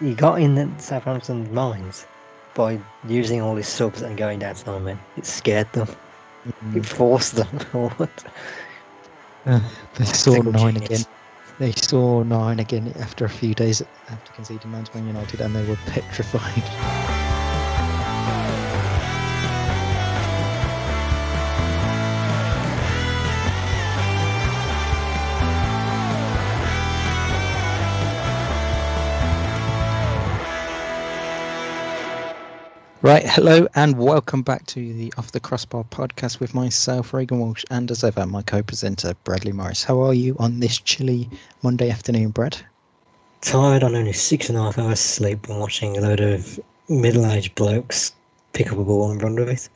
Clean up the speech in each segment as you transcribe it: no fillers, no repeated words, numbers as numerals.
he got in the Southampton's minds by using all his subs and going down to 9 men. It scared them. It forced them forward. They saw Tactical 9 genius. again. They saw 9 again after a few days after conceding 9 to Man United, and they were petrified. Right, hello and welcome back to the Off the Crossbar podcast with myself, Regan Walsh, and as ever, my co-presenter, Bradley Morris. How are you on this chilly Monday afternoon, Brad? Tired on only 6.5 hours sleep and watching a load of middle-aged blokes pick up a ball and run with it.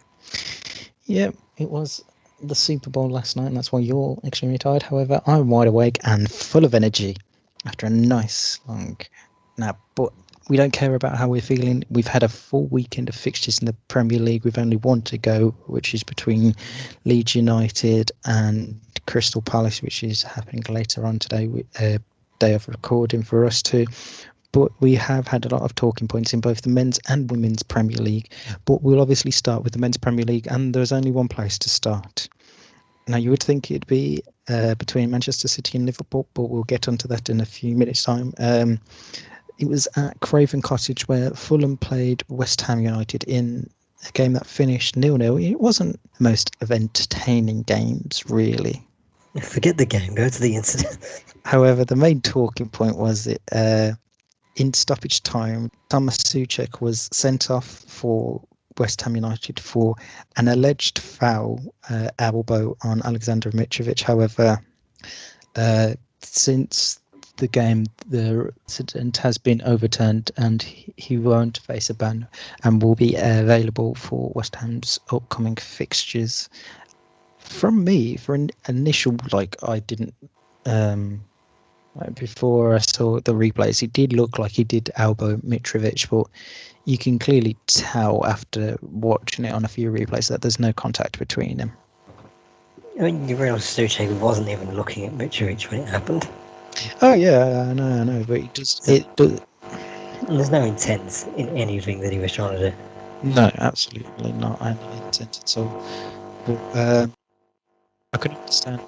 Yeah, it was the Super Bowl last night, and that's why you're extremely tired. However, I'm wide awake and full of energy after a nice long nap. But we don't care about how we're feeling. We've had a full weekend of fixtures in the Premier League. We've only one to go, which is between Leeds United and Crystal Palace, which is happening later on today, day of recording for us too. But we have had a lot of talking points in both the men's and women's Premier League. But we'll obviously start with the men's Premier League, and there's only one place to start. Now, you would think it'd be between Manchester City and Liverpool, but we'll get onto that in a few minutes' time. It was at Craven Cottage where Fulham played West Ham United in a game that finished 0-0. It wasn't the most of entertaining games, really. Forget the game, go to the incident. However, the main talking point was that in stoppage time, Thomas Souček was sent off for West Ham United for an alleged foul elbow on Alexander Mitrovic. However, since the game, the incident has been overturned and he won't face a ban and will be available for West Ham's upcoming fixtures. From me, for an initial, I didn't... before I saw the replays, it did look like he did elbow Mitrovic, but you can clearly tell after watching it on a few replays that there's no contact between them. I mean, you realise Souček wasn't even looking at Mitrovic when it happened. Oh yeah, I know, but it does. There's no intent in anything that he was trying to do. No, absolutely not any intent at all. But I could understand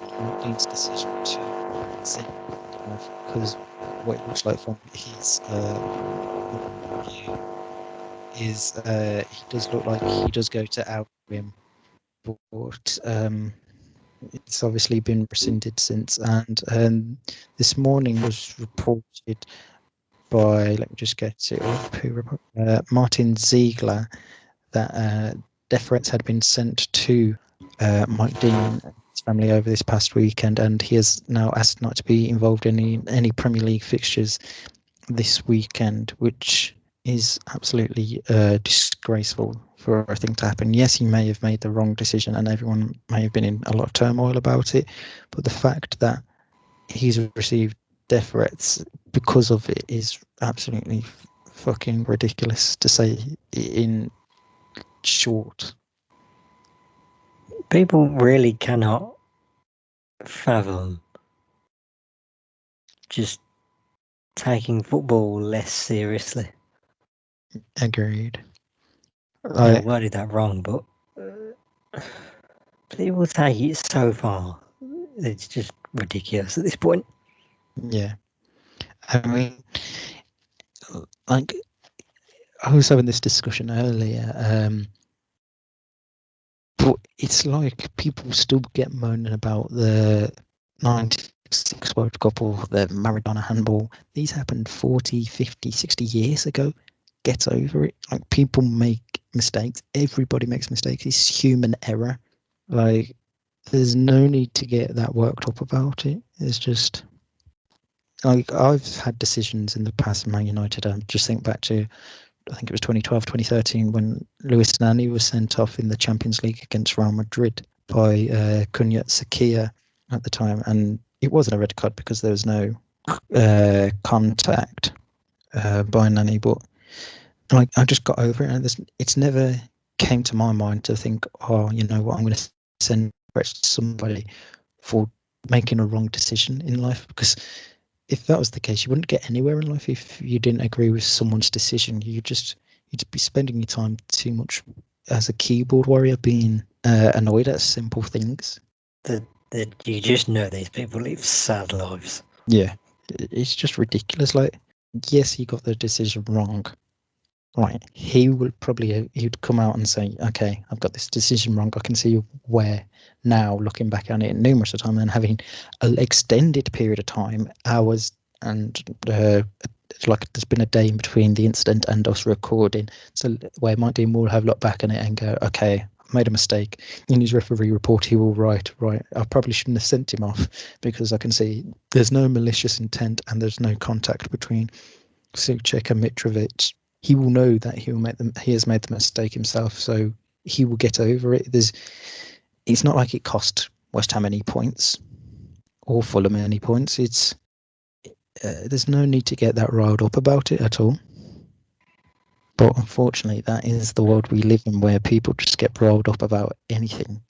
Dean's decision to say because what it looks like from his view is he does look like he does go to out him, but it's obviously been rescinded since. And this morning was reported by, let me just get it up, Martin Ziegler, that deference had been sent to Mike Dean and his family over this past weekend, and he has now asked not to be involved in any Premier League fixtures this weekend, which is absolutely disgraceful for a thing to happen. Yes, he may have made the wrong decision and everyone may have been in a lot of turmoil about it, but the fact that he's received death threats because of it is absolutely fucking ridiculous, to say in short. People really cannot fathom just taking football less seriously. Agreed. I worded that wrong, but people take it so far. It's just ridiculous at this point. Yeah. I mean, like, I was having this discussion earlier, but it's like people still get moaning about the 96 World Cup or the Maradona handball. These happened 40, 50, 60 years ago. Get over it. Like, people make mistakes. Everybody makes mistakes. It's human error. Like, there's no need to get that worked up about it. It's just, like, I've had decisions in the past in Man United. I just think back to, I think it was 2012, 2013, when Luis Nani was sent off in the Champions League against Real Madrid by Kunyat Sakia at the time. And it wasn't a red card because there was no contact by Nani, but like, I just got over it. And it's never came to my mind to think, oh, you know what, I'm going to send threats to somebody for making a wrong decision in life, because if that was the case, you wouldn't get anywhere in life if you didn't agree with someone's decision. You'd be spending your time too much as a keyboard warrior being annoyed at simple things. That you just know these people live sad lives. Yeah, it's just ridiculous. Like, yes, he got the decision wrong. Right, he'd come out and say, okay, I've got this decision wrong. I can see where now, looking back on it numerous of times and having an extended period of time, hours, and like there's been a day in between the incident and us recording. So where my team will have looked back on it and go, okay, I've made a mistake. In his referee report, he will write, right, I probably shouldn't have sent him off because I can see there's no malicious intent and there's no contact between Suchek and Mitrovic. He will know that he has made the mistake himself, so he will get over it. It's not like it cost West Ham any points or Fulham any points. There's no need to get that riled up about it at all. But unfortunately, that is the world we live in, where people just get riled up about anything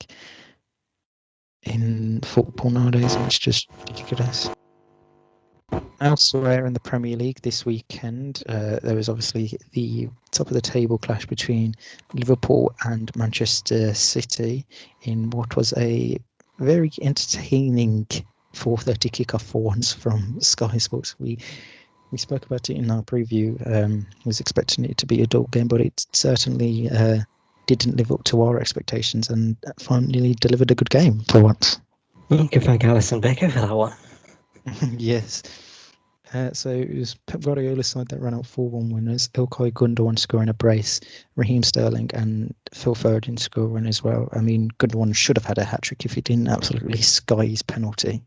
in football nowadays, and it's just ridiculous. Elsewhere in the Premier League this weekend, there was obviously the top of the table clash between Liverpool and Manchester City in what was a very entertaining 4:30 kickoff for once from Sky Sports. We spoke about it in our preview. Was expecting it to be a dull game, but it certainly didn't live up to our expectations and finally delivered a good game for once. You can thank Alisson Becker for that one. Yes. So it was Pep Guardiola's side that ran out 4-1 winners. Ilkay Gundogan scoring a brace, Raheem Sterling and Phil Foden scoring as well. I mean, Gundogan should have had a hat-trick if he didn't absolutely sky his penalty.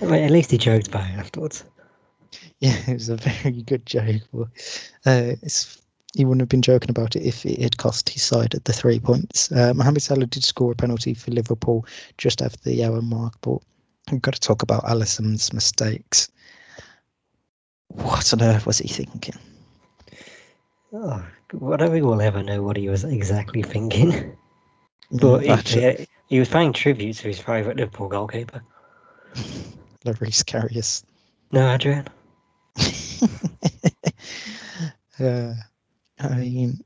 I mean, at least he joked about it afterwards. Yeah, it was a very good joke. But, he wouldn't have been joking about it if it had cost his side the 3 points. Mohamed Salah did score a penalty for Liverpool just after the hour mark, but I've got to talk about Alisson's mistakes. What on earth was he thinking? Oh, I don't think we'll ever know what he was exactly thinking. But he was paying tribute to his favourite Liverpool goalkeeper. Lloris Karius. No, Adrian. I mean,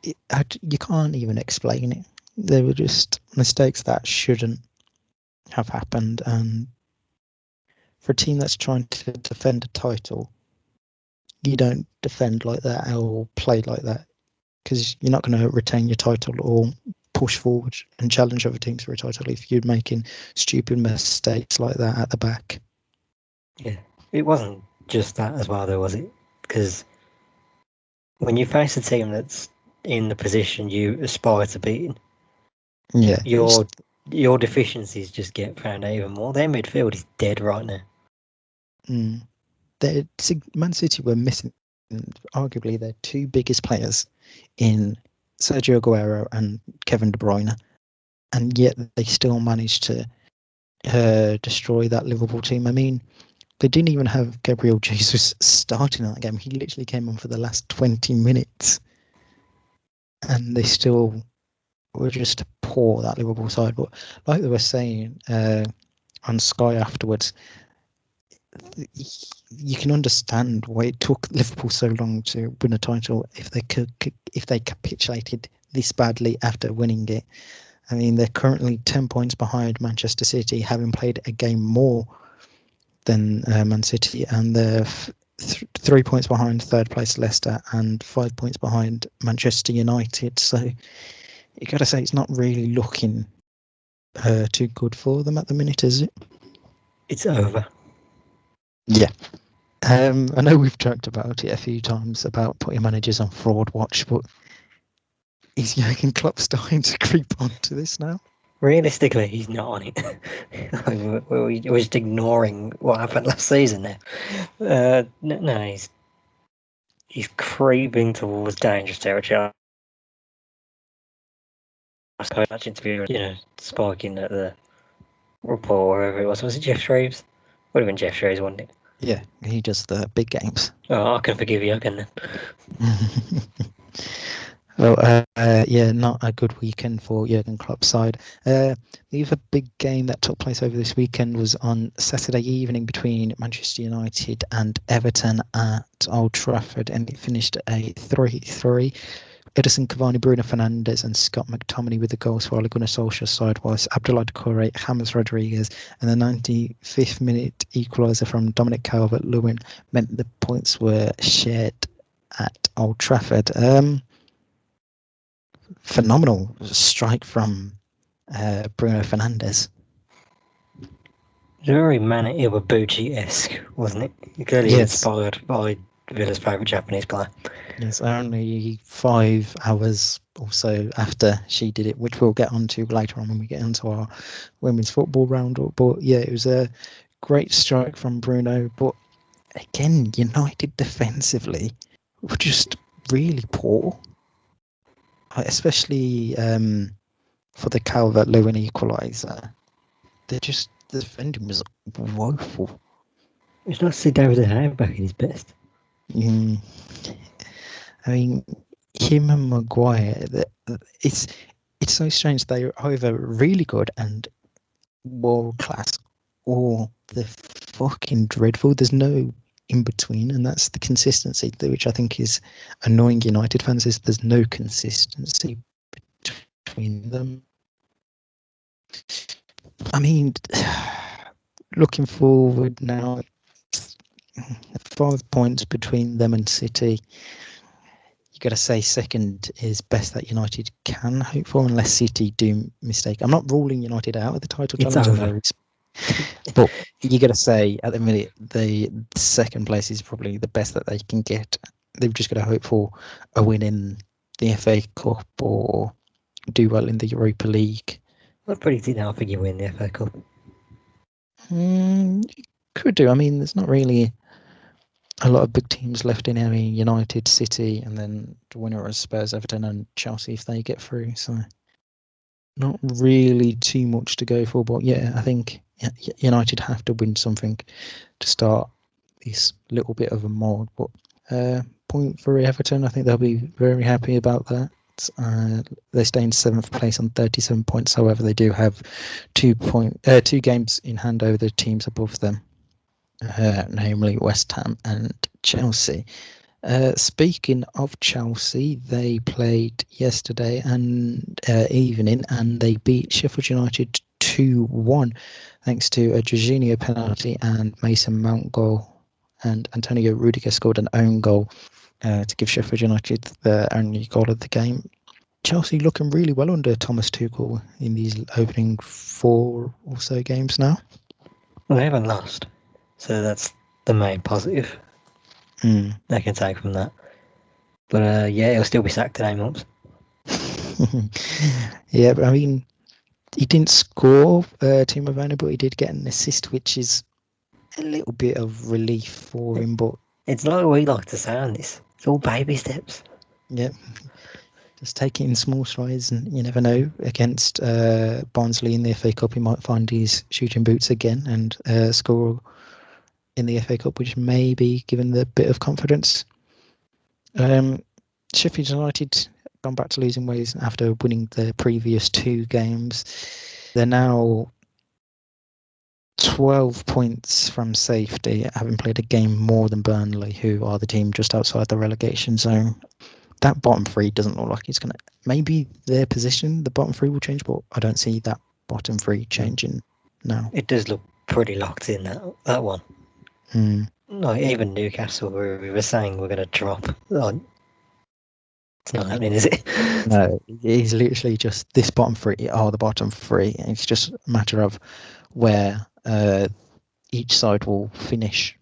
you can't even explain it. They were just mistakes that shouldn't have happened. And for a team that's trying to defend a title, you don't defend like that or play like that, because you're not going to retain your title or push forward and challenge other teams for a title if you're making stupid mistakes like that at the back. Yeah, it wasn't just that as well, though, was it? Because when you face a team that's in the position you aspire to be in, yeah, your deficiencies just get found out even more. Their midfield is dead right now. Man City were missing arguably their two biggest players in Sergio Aguero and Kevin De Bruyne, and yet they still managed to destroy that Liverpool team. I mean, they didn't even have Gabriel Jesus starting that game. He literally came on for the last 20 minutes, and they still were just poor, that Liverpool side. But like they were saying on Sky afterwards, you can understand why it took Liverpool so long to win a title if they capitulated this badly after winning it. I mean, they're currently 10 points behind Manchester City, having played a game more than Man City, and they're 3 points behind third place Leicester and 5 points behind Manchester United. So you got to say it's not really looking too good for them at the minute, is it? It's over. Yeah. I know we've joked about it a few times about putting managers on fraud watch, but is Jurgen Klopp starting to creep onto this now? Realistically, he's not on it. We're just ignoring what happened last season now. No, he's creeping towards dangerous territory. I suppose that interview, spiking at the report or wherever it was. Was it Jeff Shreves? Would have been Jeff Shreves, wouldn't it? Yeah, he does the big games. Oh, I can forgive you again then. Well, yeah, not a good weekend for Jurgen Klopp's side. The other big game that took place over this weekend was on Saturday evening between Manchester United and Everton at Old Trafford, and it finished a 3-3. Edison Cavani, Bruno Fernandes, and Scott McTominay with the goals for Ole Gunnar Solskjaer's side, whilst Abdoulaye Doucouré, James Rodriguez, and the 95th minute equaliser from Dominic Calvert-Lewin meant the points were shared at Old Trafford. Phenomenal strike from Bruno Fernandes. Very Mana Iwabuchi-esque, wasn't it? Clearly Yes, inspired by Villa's favourite Japanese player. yes, only 5 hours or so after she did it, which we'll get onto later on when we get into our women's football roundup. But yeah, it was a great strike from Bruno. But again, United defensively were just really poor, especially for the Calvert-Lewin equaliser. The defending was woeful. It's nice to see David De Gea back at his best. Mm. I mean, him and Maguire, it's so strange. They're either really good and world class, or they're fucking dreadful. There's no in between, and that's the consistency, which I think is annoying United fans. Is there's no consistency between them. I mean, looking forward now, 5 points between them and City. You got to say second is best that United can hope for, unless City do mistake. I'm not ruling United out of the title It's challenge, over. but you got to say at the minute the second place is probably the best that they can get. They've just got to hope for a win in the FA Cup or do well in the Europa League. I predict now I think you win the FA Cup. Could do. I mean, there's not really a lot of big teams left in. I mean, United, City, and then the winner is Spurs, Everton, and Chelsea if they get through. So not really too much to go for. But yeah, I think United have to win something to start this little bit of a mod. But point for Everton, I think they'll be very happy about that. They stay in 7th place on 37 points. However, they do have 2 games in hand over the teams above them. Namely West Ham and Chelsea. Speaking of Chelsea, they played yesterday and evening, and they beat Sheffield United 2-1 thanks to a Jorginho penalty and Mason Mount goal, and Antonio Rudiger scored an own goal to give Sheffield United the only goal of the game. Chelsea looking really well under Thomas Tuchel in these opening 4 or so games now. Well, they haven't lost, so that's the main positive they can take from that. But yeah, he'll still be sacked today, Mops. Yeah, but I mean, he didn't score Timo Werner, but he did get an assist, which is a little bit of relief for him. But it's like we like to say on this. It's all baby steps. Yeah, just take it in small strides, and you never know. Against Barnsley in the FA Cup, he might find his shooting boots again and score in the FA Cup, which may be given the bit of confidence. Sheffield United gone back to losing ways after winning the previous 2 games. They're now 12 points from safety, having played a game more than Burnley, who are the team just outside the relegation zone. That bottom 3 doesn't look like it's going to... Maybe their position, the bottom 3 will change, but I don't see that bottom 3 changing now. It does look pretty locked in, that one. Like, even Newcastle, where we were saying we're going to drop. Like, it's not happening, is it? No, it's literally just this bottom 3 are the bottom 3. And it's just a matter of where each side will finish.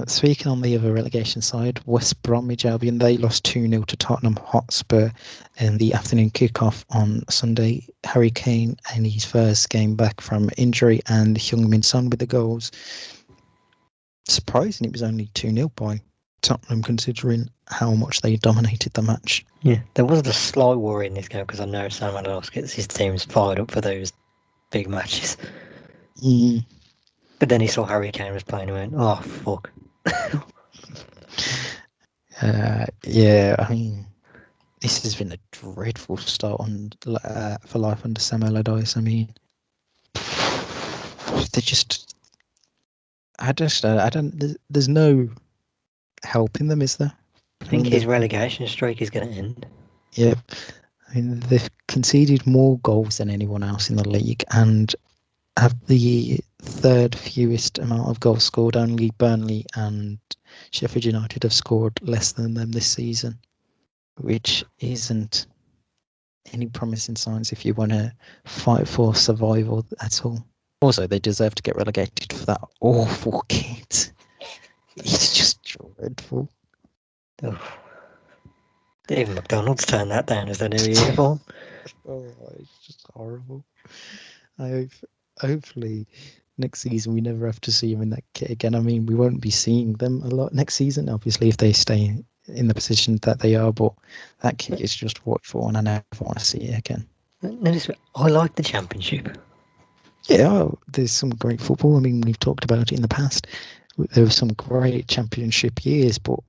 Speaking on the other relegation side, West Bromwich Albion, they lost 2-0 to Tottenham Hotspur in the afternoon kickoff on Sunday. Harry Kane in his first game back from injury, and Heung-min Son with the goals. Surprising it was only 2-0 by Tottenham, considering how much they dominated the match. Yeah, there was a slight worry in this game because I know Sam Allardyce gets his teams fired up for those big matches. But then he saw Harry Kane was playing and went, oh, fuck. Yeah, I mean, This has been a dreadful start on for life under Sam Allardyce. I mean, they just. I don't. There's no helping them, is there? I think his relegation streak is going to end. Yep. I mean, they've conceded more goals than anyone else in the league and have the third fewest amount of goals scored. Only Burnley and Sheffield United have scored less than them this season, which isn't any promising signs if you want to fight for survival at all. Also, they deserve to get relegated for that awful kit. It's just dreadful. Oh. Even McDonald's turned that down as their new uniform. Oh, it's just horrible. Hopefully next season we never have to see them in that kit again. I mean, we won't be seeing them a lot next season, obviously, if they stay in the position that they are, but that kit is just watchful and I never want to see it again. I like the Championship. Yeah, there's some great football. I mean, we've talked about it in the past. There were some great Championship years, but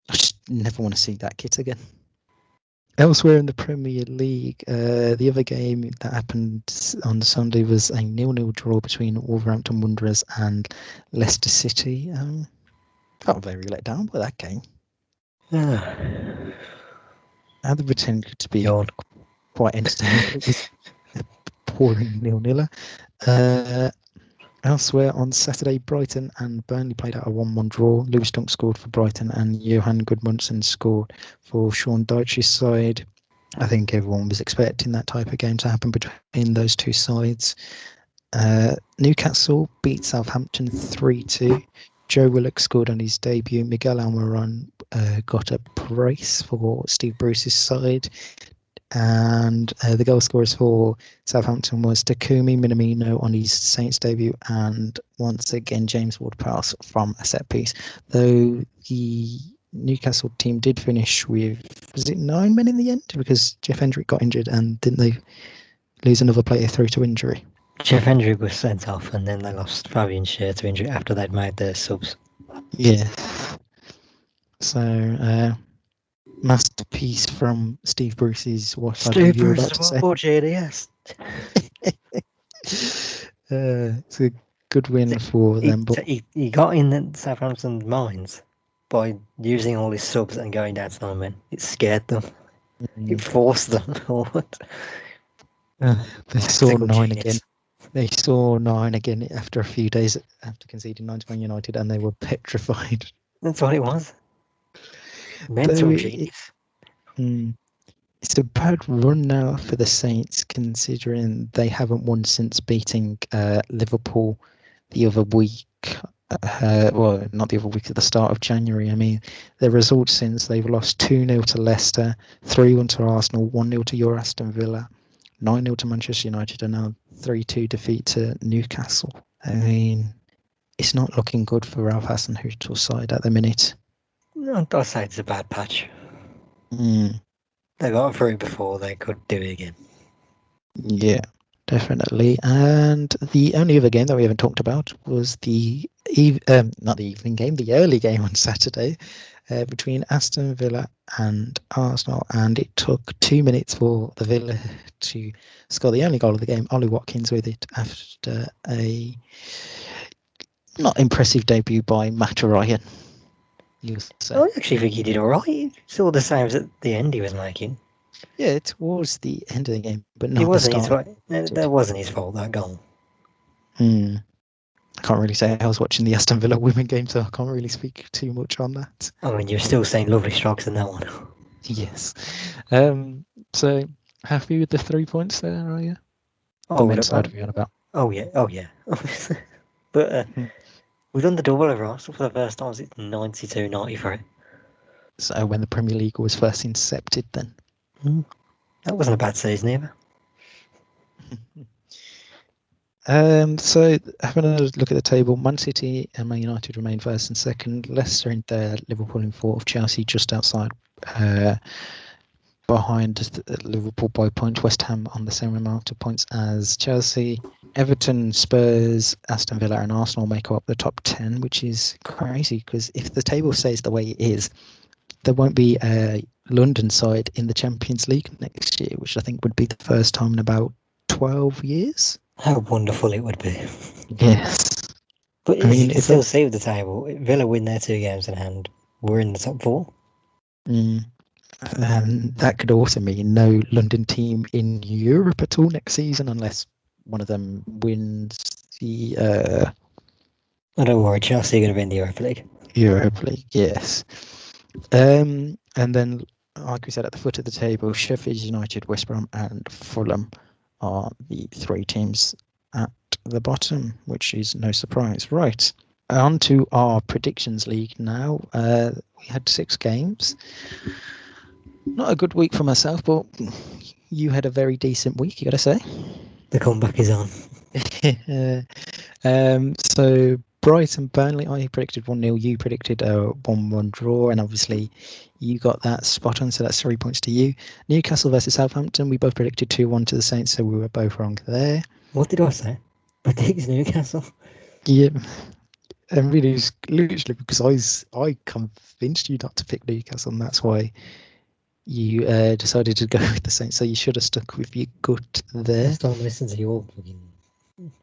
I just never want to see that kit again. Elsewhere in the Premier League, the other game that happened on Sunday was a 0-0 draw between Wolverhampton Wanderers and Leicester City. Got very let down by that game. Had the potential to be quite entertaining. It was a boring 0-0. Elsewhere on Saturday, Brighton and Burnley played out a 1-1 draw. Lewis Dunk scored for Brighton and Johan Gudmundsson scored for Sean Dyche's side. I think everyone was expecting that type of game to happen between those two sides. Newcastle beat Southampton 3-2. Joe Willock scored on his debut. Miguel Almiron got a brace for Steve Bruce's side. And the goal scorers for Southampton was Takumi Minamino on his Saints debut, and once again James Ward-Prowse from a set piece. Though the Newcastle team did finish with, was it 9 men in the end? Because Jeff Hendrick got injured, and didn't they lose another player through to injury? Jeff Hendrick was sent off, and then they lost Fabian Schär to injury after they'd made their subs. Yeah. So, masterpiece from Steve Bruce's what Steve Bruce's GDS. It's a good win for them. But he got in Southampton's minds by using all his subs and going down to 9 men. It scared them. It forced them forward. They saw 9 again. They saw 9 again after a few days after conceding 9 to Man United, and they were petrified. That's what it was. Mental genius. It's a bad run now for the Saints, considering they haven't won since beating Liverpool the other week. Well, not the other week, at the start of January. I mean, their results since, they've lost 2-0 to Leicester, 3-1 to Arsenal, 1-0 to your Aston Villa, 9-0 to Manchester United, and now 3-2 defeat to Newcastle. I mean, it's not looking good for Ralph Hasenhüttl's side at the minute. No, I'd say it's a bad patch. They got through before, they could do it again. Yeah, definitely. And the only other game that we haven't talked about was the not the evening game, the early game on Saturday between Aston Villa and Arsenal, and it took 2 minutes for the Villa to score the only goal of the game. Ollie Watkins with it after a not impressive debut by Matt Ryan. I actually think he did all right. It's all the same as at the end he was making. Yeah, towards the end of the game, but not it wasn't the start. That wasn't his fault, that goal. I can't really say. I was watching the Aston Villa women game, so I can't really speak too much on that. I mean, you're still saying lovely strokes in that one. Yes. So happy with the 3 points there, are you? What side are we on about? Oh yeah. But we've done the double over Arsenal for the first time. It's 92-93. So when the Premier League was first incepted, then. That wasn't a bad season either. So having a look at the table, Man City and Man United remain first and second. Leicester in third, Liverpool in fourth, Chelsea just outside, behind Liverpool by point. West Ham on the same amount of points as Chelsea. Everton, Spurs, Aston Villa and Arsenal make up the top 10, which is crazy because if the table stays the way it is, there won't be a London side in the Champions League next year, which I think would be the first time in about 12 years. How wonderful it would be. Yes. But I as you mean, can if still see with the table, Villa win their 2 games in hand. We're in the top 4. that could also mean no London team in Europe at all next season, unless one of them wins the Don't worry, Chelsea are going to be in the Europa League. Europa League. Yes. And then, like we said, at the foot of the table, Sheffield United, West Brom, and Fulham are the 3 teams at the bottom, which is no surprise. Right, on to our predictions league now. We had 6 games. Not a good week for myself, but you had a very decent week, you got to say. The comeback is on. So Brighton, Burnley, I predicted 1-0. You predicted a 1-1 draw, and obviously you got that spot on, so that's 3 points to you. Newcastle versus Southampton, we both predicted 2-1 to the Saints, so we were both wrong there. What did I say? Predict Newcastle? Yeah, and really, it's literally because I convinced you not to pick Newcastle, and that's why you decided to go with the Saints. So you should have stuck with your gut there. Next time, listen to your fucking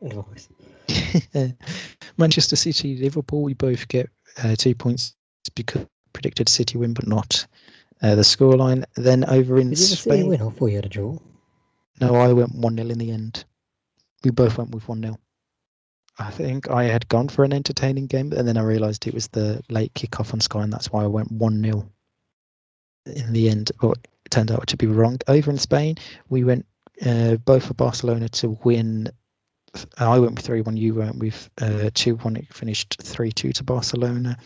advice. Manchester City, Liverpool, we both get 2 points because we predicted City win, but not the scoreline. Then over in Did you ever see a Spain, win or thought you had a draw? no, I went 1-0 in the end. We both went with 1-0. I think I had gone for an entertaining game, and then I realised it was the late kickoff on Sky, and that's why I went 1-0 in the end. But it turned out to be wrong. Over in Spain, we went both for Barcelona to win. I went with 3-1, you went with 2-1. It finished 3-2 to Barcelona.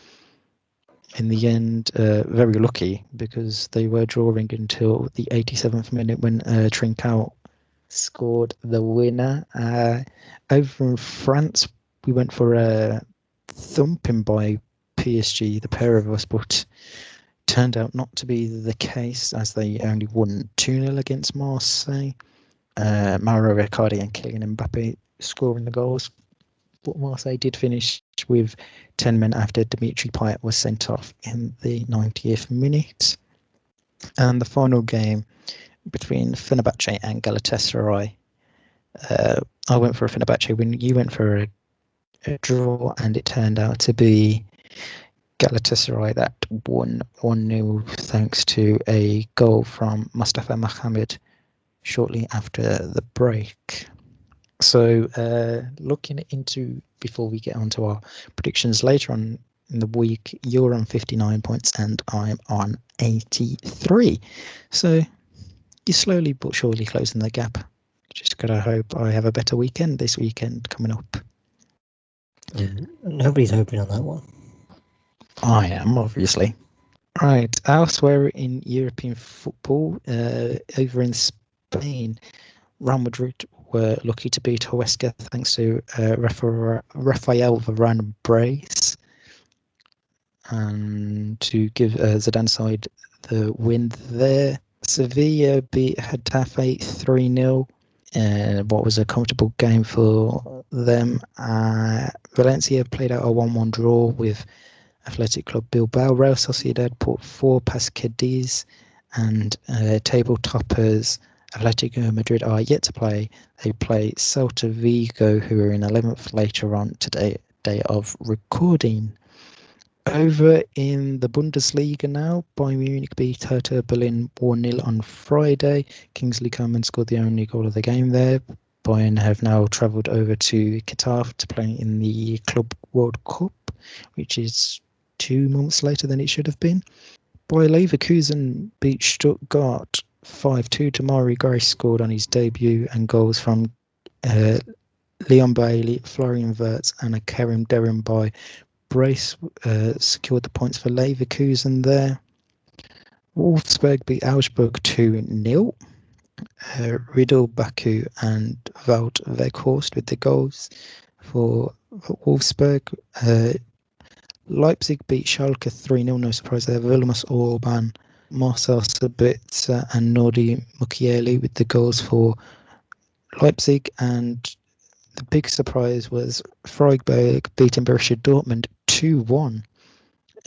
In the end, very lucky because they were drawing until the 87th minute when Trincao scored the winner. Over in France, we went for a thumping by PSG, the pair of us, but turned out not to be the case as they only won 2-0 against Marseille. Mauro Icardi and Kylian Mbappe scoring the goals. But Marseille did finish with 10 men after Dimitri Payet was sent off in the 90th minute. And the final game between Fenerbahce and Galatasaray. I went for a Fenerbahce win. You went for a draw, and it turned out to be Galatasaray that won 1-0 thanks to a goal from Mustafa Mohamed shortly after the break. So looking into, before we get on to our predictions later on in the week, you're on 59 points and I'm on 83. So you're slowly but surely closing the gap. Just gotta hope I have a better weekend this weekend coming up. Nobody's hoping on that one. I am, obviously. Right, elsewhere in European football, over in Spain, Real Madrid were lucky to beat Huesca thanks to Rafael Varane brace, and to give Zidane side the win there. Sevilla beat Getafe 3-0. What was a comfortable game for them. Valencia played out a 1-1 draw with Athletic Club Bilbao. Real Sociedad put 4 past Cadiz, and table toppers Atletico Madrid are yet to play. They play Celta Vigo, who are in 11th later on today, day of recording. Over in the Bundesliga now, Bayern Munich beat Hertha Berlin 1-0 on Friday. Kingsley Coman scored the only goal of the game there. Bayern have now travelled over to Qatar to play in the Club World Cup, which is 2 months later than it should have been. Bayer Leverkusen beat Stuttgart 5-2. Damari Gray scored on his debut, and goals from Leon Bailey, Florian Wirtz and a Kerem Demirbay brace secured the points for Leverkusen there. Wolfsburg beat Augsburg 2-0. Riddle, Baku and Wout Weghorst with the goals for Wolfsburg. Leipzig beat Schalke 3-0, no surprise there. Vilmos Orban, Marcel Sabitzer and Nordi Mukiele with the goals for Leipzig. And the big surprise was Freiburg beating Borussia Dortmund 2-1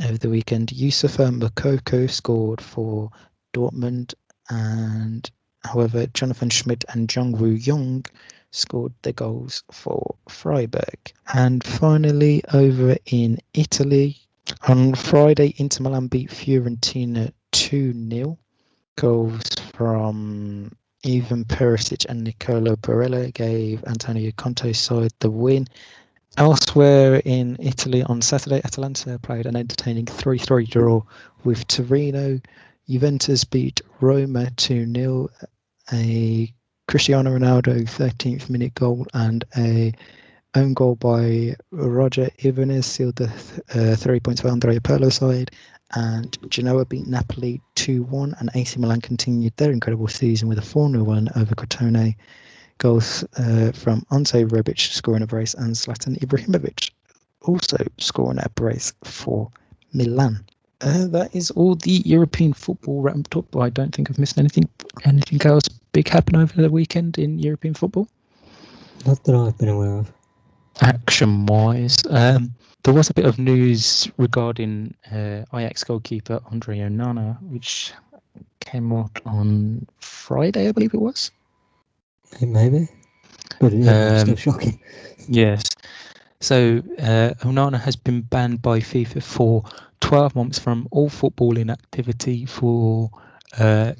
over the weekend. Yusufa Moukoko scored for Dortmund, and however Jonathan Schmidt and Jong-Woo Young scored the goals for Freiburg. And finally, over in Italy, on Friday, Inter Milan beat Fiorentina 2-0. Goals from Ivan Perisic and Nicolo Barella gave Antonio Conte's side the win. Elsewhere in Italy on Saturday, Atalanta played an entertaining 3-3 draw with Torino. Juventus beat Roma 2-0. A Cristiano Ronaldo 13th minute goal and a own goal by Roger Ibanez sealed the 3 points for Andrea Pirlo's side. And Genoa beat Napoli 2-1, and AC Milan continued their incredible season with a 4-0 win over Crotone. Goals from Ante Rebic scoring a brace and Zlatan Ibrahimovic also scoring a brace for Milan. That is all the European football ramped up. I don't think I've missed anything. Anything else big happen over the weekend in European football? Not that I've been aware of. Action-wise, there was a bit of news regarding Ajax goalkeeper Andre Onana, which came out on Friday, I believe it was. Maybe, but it's still shocking. Yes. So Onana has been banned by FIFA for 12 months from all footballing activity for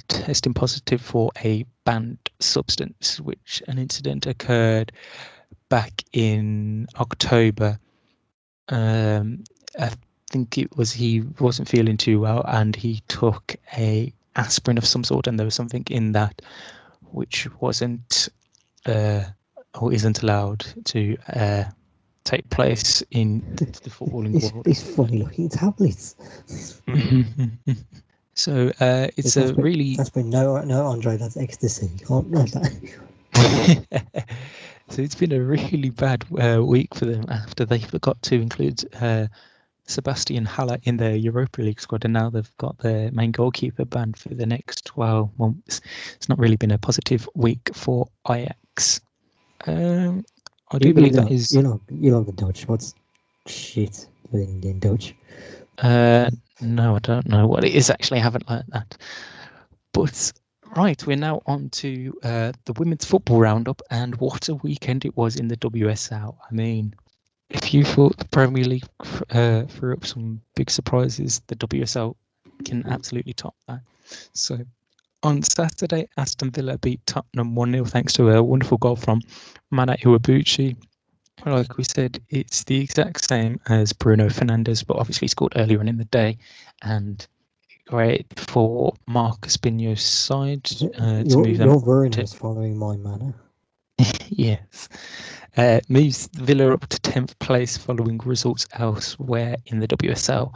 testing positive for a banned substance, which an incident occurred back in October. I think it was he wasn't feeling too well and he took a aspirin of some sort, and there was something in that which wasn't or isn't allowed to take place in the footballing world. These funny looking tablets. So it's a really... That's been no Andre, that's ecstasy. You can't know that. So it's been a really bad week for them after they forgot to include Sebastian Haller in their Europa League squad, and now they've got their main goalkeeper banned for the next 12 months. It's not really been a positive week for Ajax. I do believe that is... You know the Dutch. What's shit in Dutch? No, I don't know what it is actually. I haven't learnt that. But right, we're now on to the women's football roundup, and what a weekend it was in the WSL. I mean, if you thought the Premier League threw up some big surprises, the WSL can absolutely top that. So on Saturday, Aston Villa beat Tottenham 1-0 thanks to a wonderful goal from Mana Iwabuchi. Like we said, it's the exact same as Bruno Fernandes, but obviously scored earlier on in the day, and great for Marcus Pinho's side to move them. Your Bruno is following my Mana. Yes. Moves Villa up to 10th place following results elsewhere in the WSL.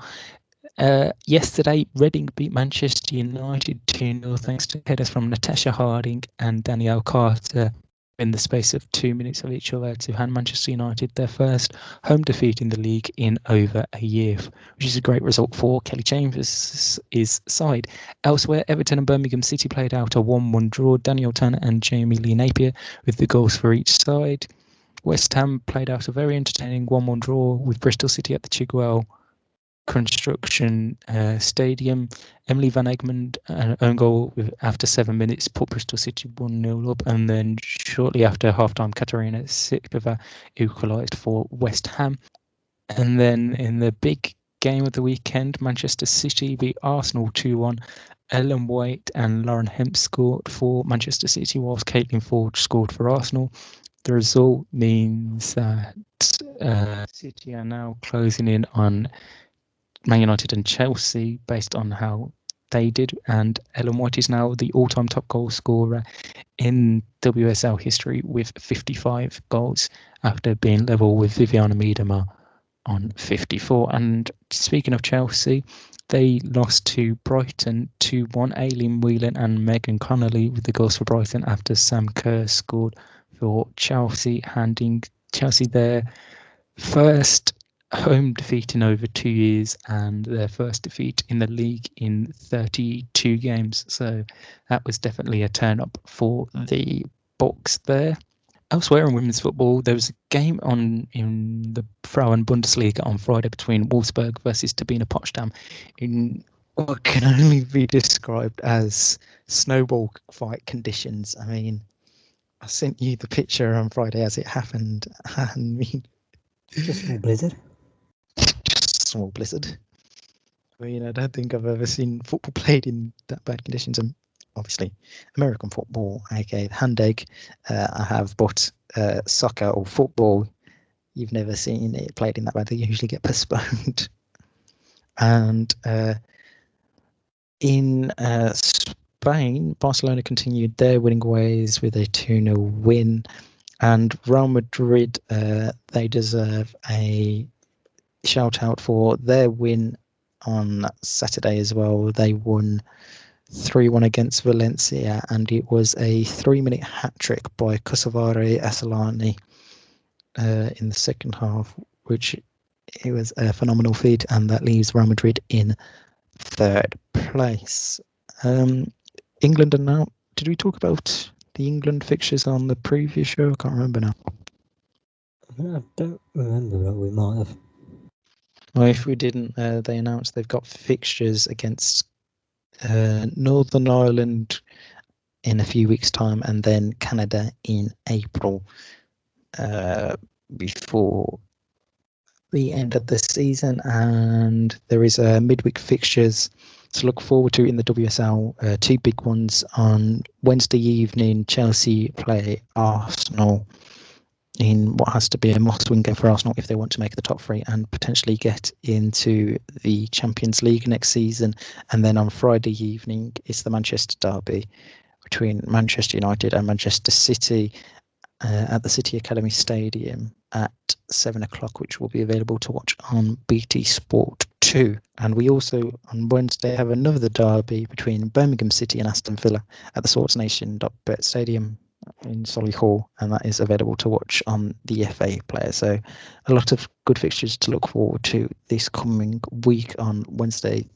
Yesterday, Reading beat Manchester United 2-0 thanks to headers from Natasha Harding and Danielle Carter in the space of 2 minutes of each other to hand Manchester United their first home defeat in the league in over a year, which is a great result for Kelly Chambers' side. Elsewhere, Everton and Birmingham City played out a 1-1 draw, Daniel Tanner and Jamie Lee Napier with the goals for each side. West Ham played out a very entertaining 1-1 draw with Bristol City at the Chigwell Construction Stadium. Emily Van Egmond, an own goal after 7 minutes, put Bristol City 1-0 up, and then shortly after half-time, Katarina Sikova equalised for West Ham. And then in the big game of the weekend, Manchester City beat Arsenal 2-1. Ellen White and Lauren Hemp scored for Manchester City, whilst Caitlin Ford scored for Arsenal. The result means that City are now closing in on Man United and Chelsea based on how they did, and Ellen White is now the all-time top goal scorer in WSL history with 55 goals after being level with Viviana Miedema on 54. And speaking of Chelsea, they lost to Brighton 2-1. Aileen Whelan and Megan Connolly with the goals for Brighton after Sam Kerr scored for Chelsea, handing Chelsea their first home defeat in over 2 years and their first defeat in the league in 32 games. So that was definitely a turn up for the Bucks there. Elsewhere in women's football, there was a game in the Frauen Bundesliga on Friday between Wolfsburg versus Turbine Potsdam. In what can only be described as snowball fight conditions. I mean, I sent you the picture on Friday as it happened. I mean, Just a small blizzard. just a small blizzard. I mean, I don't think I've ever seen football played in that bad conditions. And obviously, American football, aka hand egg, I have, but soccer or football, you've never seen it played in that bad. They usually get postponed. And in Spain, Barcelona continued their winning ways with a 2-0 win. And Real Madrid, they deserve a shout out for their win on Saturday as well. They won 3-1 against Valencia, and it was a 3-minute hat trick by Kosovare Asllani in the second half, which it was a phenomenal feat, and that leaves Real Madrid in third place. England are now. Did we talk about the England fixtures on the previous show? I can't remember now. I don't remember, but we might have. Well, if we didn't, they announced they've got fixtures against Northern Ireland in a few weeks' time, and then Canada in April before the end of the season. And there is midweek fixtures to look forward to in the WSL. Two big ones on Wednesday evening. Chelsea play Arsenal in what has to be a must-win game for Arsenal if they want to make the top three and potentially get into the Champions League next season. And then on Friday evening, it's the Manchester derby between Manchester United and Manchester City at the City Academy Stadium at 7 o'clock, which will be available to watch on BT Sport 2. And we also, on Wednesday, have another derby between Birmingham City and Aston Villa at the SportsNation.bet Stadium in Solihull, and that is available to watch on the FA Player. So a lot of good fixtures to look forward to this coming week on Wednesday,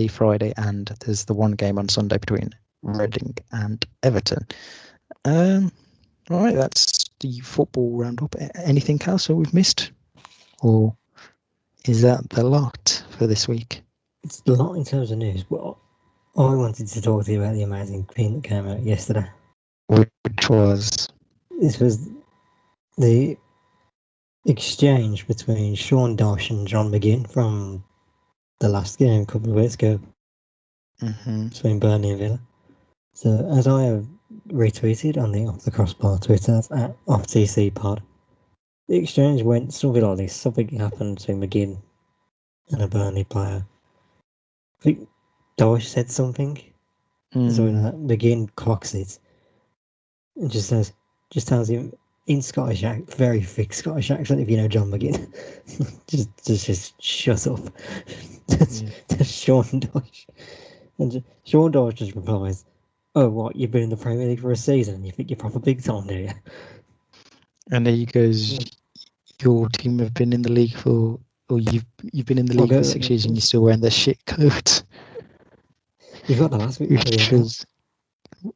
Friday, and there's the one game on Sunday between Reading and Everton. All right, that's the football roundup. Anything else that we've missed, or is that the lot for this week? It's a lot in terms of news, but I wanted to talk to you about the amazing thing that came out yesterday. Which was? This was the exchange between Sean Dyche and John McGinn from the last game a couple of weeks ago between Burnley and Villa. So, as I have retweeted on the Off the Crossbar Twitter at OTC Pod, the exchange went something like this. Something happened to McGinn and a Burnley player. I think Dyche said something. So McGinn clocks it and just tells him in Scottish accent, very thick Scottish accent, if you know John McGinn, just shut up to Sean Dyche. And Sean Dyche just replies, "Oh, what? You've been in the Premier League for a season and you think you're proper big time, do you?" And there he goes. Your team have been in the league for, or you've been in the league for 6 years and you're still wearing the shit coat. You got the last week.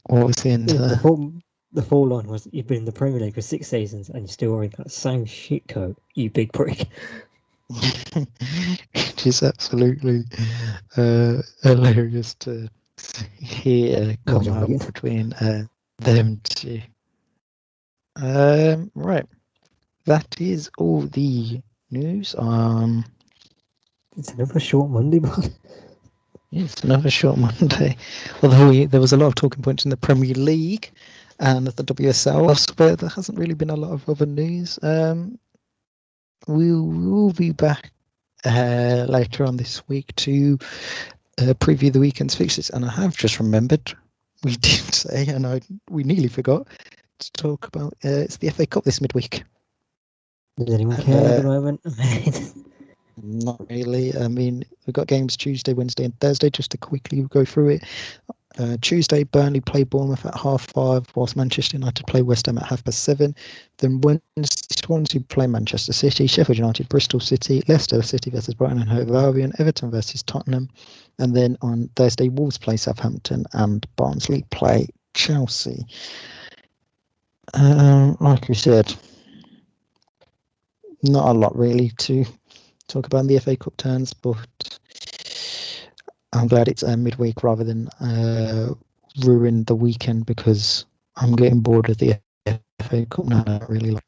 What was the end of that? The full line was, "You've been in the Premier League for 6 seasons and you're still wearing that same shit coat, you big prick." Which is absolutely hilarious to hear come out between them two. Right. That is all the news. It's another short Monday, man. It's another short Monday. Although there was a lot of talking points in the Premier League and the WSL elsewhere, there hasn't really been a lot of other news. We will be back later on this week to preview the weekend's fixtures. And I have just remembered, we did say, and we nearly forgot to talk about, it's the FA Cup this midweek. Does anyone care at the moment? Not really. I mean, we've got games Tuesday, Wednesday, and Thursday. Just to quickly go through it. Tuesday, Burnley play Bournemouth at 5:30, whilst Manchester United play West Ham at 7:30. Then Wednesday, Swansea play Manchester City, Sheffield United, Bristol City, Leicester City versus Brighton and Hove Albion, Everton versus Tottenham. And then on Thursday, Wolves play Southampton and Barnsley play Chelsea. Like we said, not a lot really to talk about in the FA Cup turns, but I'm glad it's midweek rather than ruin the weekend because I'm getting bored of the FA Cup now. I don't really like.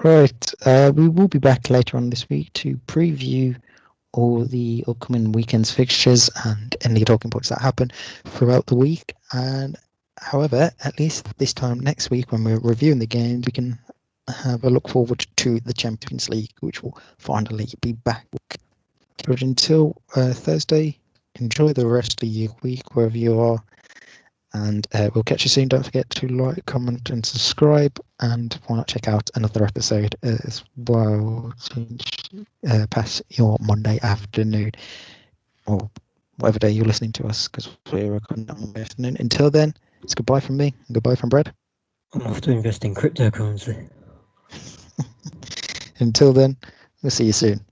Right, we will be back later on this week to preview all the upcoming weekend's fixtures and any talking points that happen throughout the week. And however, at least this time next week when we're reviewing the games, we can have a look forward to the Champions League, which will finally be back. But until Thursday, enjoy the rest of your week wherever you are. And we'll catch you soon. Don't forget to like, comment, and subscribe. And why not check out another episode as well to pass your Monday afternoon or whatever day you're listening to us, because we're recording on Monday afternoon. Until then, it's goodbye from me and goodbye from Brad. I'm off to invest in cryptocurrency. Until then, we'll see you soon.